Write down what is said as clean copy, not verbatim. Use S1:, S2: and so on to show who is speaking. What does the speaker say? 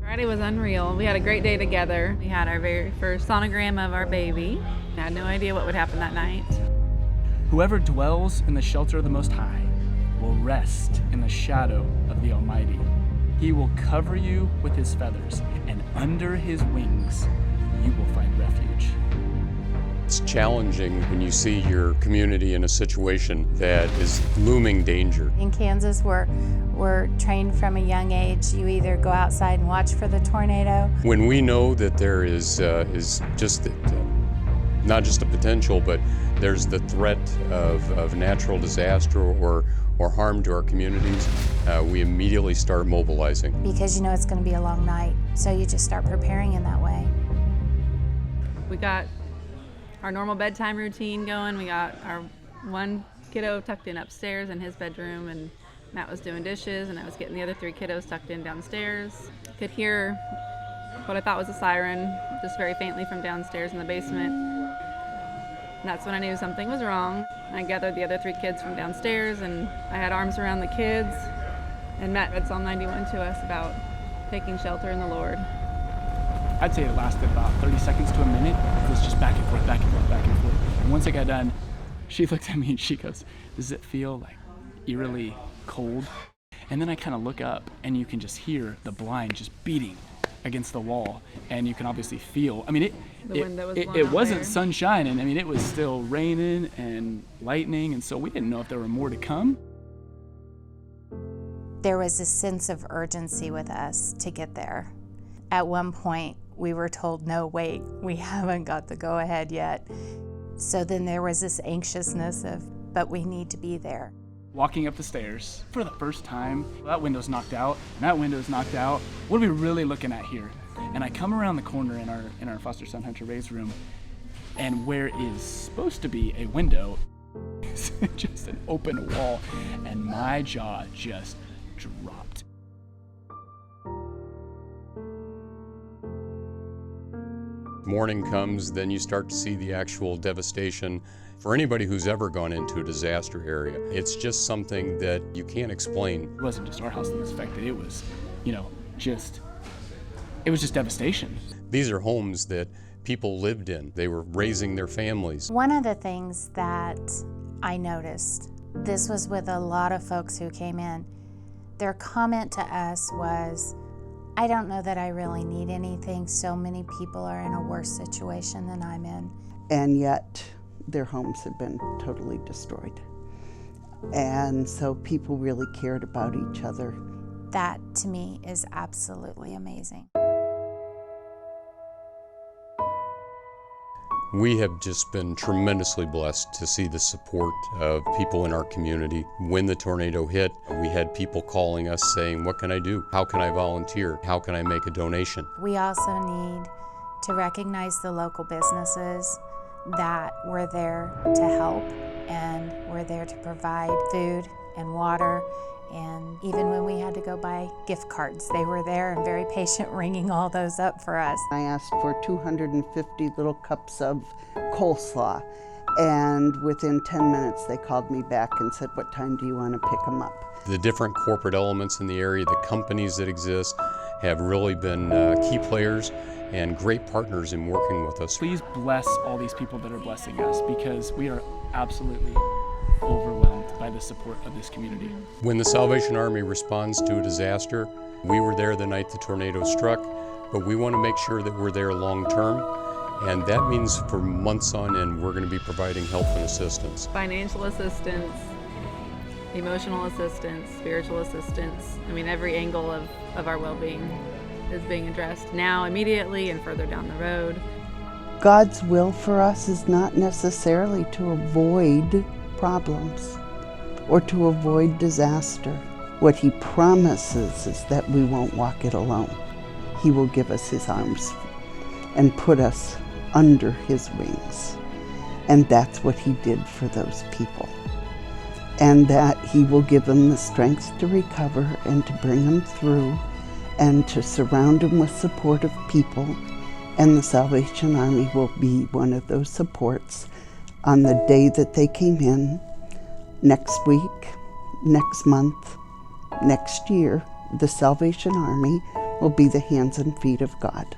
S1: Friday was unreal. We had a great day together. We had our very first sonogram of our baby. I had no idea what would happen that night.
S2: Whoever dwells in the shelter of the Most High will rest in the shadow of the Almighty. He will cover you with his feathers, and under his wings you will find refuge.
S3: It's challenging when you see your community in a situation that is looming danger.
S4: In Kansas, we're trained from a young age. You either go outside and watch for the tornado.
S3: When we know that there is just not just a potential, but there's the threat of natural disaster or harm to our communities, we immediately start mobilizing.
S4: Because you know it's going to be a long night, so you just start preparing in that way.
S1: We got our normal bedtime routine going. We got our one kiddo tucked in upstairs in his bedroom, and Matt was doing dishes, and I was getting the other 3 kiddos tucked in downstairs. Could hear what I thought was a siren, just very faintly from downstairs in the basement. And that's when I knew something was wrong. I gathered the other 3 kids from downstairs, and I had arms around the kids, and Matt read Psalm 91 to us about taking shelter in the Lord.
S2: I'd say it lasted about 30 seconds to a minute. It was just back and forth, back and forth, back and forth. And once it got done, she looked at me and she goes, "Does it feel like eerily cold?" And then I kind of look up, and you can just hear the blind just beating against the wall, and you can obviously feel, I mean, it wasn't sunshine, and I mean, it was still raining and lightning, and so we didn't know if there were more to come.
S4: There was a sense of urgency with us to get there. At one point, we were told, "No, wait, we haven't got the go-ahead yet." So then there was this anxiousness of, but we need to be there.
S2: Walking up the stairs for the first time, that window's knocked out, and that window's knocked out. What are we really looking at here? And I come around the corner in our foster son Hunter Ray's room, and where is supposed to be a window is just an open wall, and my jaw just dropped.
S3: Morning comes, then you start to see the actual devastation. For anybody who's ever gone into a disaster area, it's just something that you can't explain.
S2: It wasn't just our house that was affected, it was, it was just devastation.
S3: These are homes that people lived in. They were raising their families.
S4: One of the things that I noticed, this was with a lot of folks who came in, their comment to us was, "I don't know that I really need anything. So many people are in a worse situation than I'm in."
S5: And yet their homes have been totally destroyed. And so people really cared about each other.
S4: That to me is absolutely amazing.
S3: We have just been tremendously blessed to see the support of people in our community. When the tornado hit, we had people calling us saying, "What can I do? How can I volunteer? How can I make a donation?"
S4: We also need to recognize the local businesses that were there to help and were there to provide food and water. And even when we had to go buy gift cards, they were there and very patient ringing all those up for us.
S5: I asked for 250 little cups of coleslaw, and within 10 minutes they called me back and said, "What time do you want to pick them up?"
S3: The different corporate elements in the area, the companies that exist, have really been key players and great partners in working with us.
S2: Please bless all these people that are blessing us, because we are absolutely overwhelmed by the support of this community.
S3: When the Salvation Army responds to a disaster, we were there the night the tornado struck, but we want to make sure that we're there long term, and that means for months on end we're going to be providing help and assistance.
S1: Financial assistance, emotional assistance, spiritual assistance. I mean, every angle of our well-being is being addressed now, immediately, and further down the road.
S5: God's will for us is not necessarily to avoid problems or to avoid disaster. What He promises is that we won't walk it alone. He will give us His arms and put us under His wings. And that's what He did for those people. And that He will give them the strength to recover and to bring them through and to surround them with supportive people. And the Salvation Army will be one of those supports on the day that they came in, next week, next month, next year. The Salvation Army will be the hands and feet of God.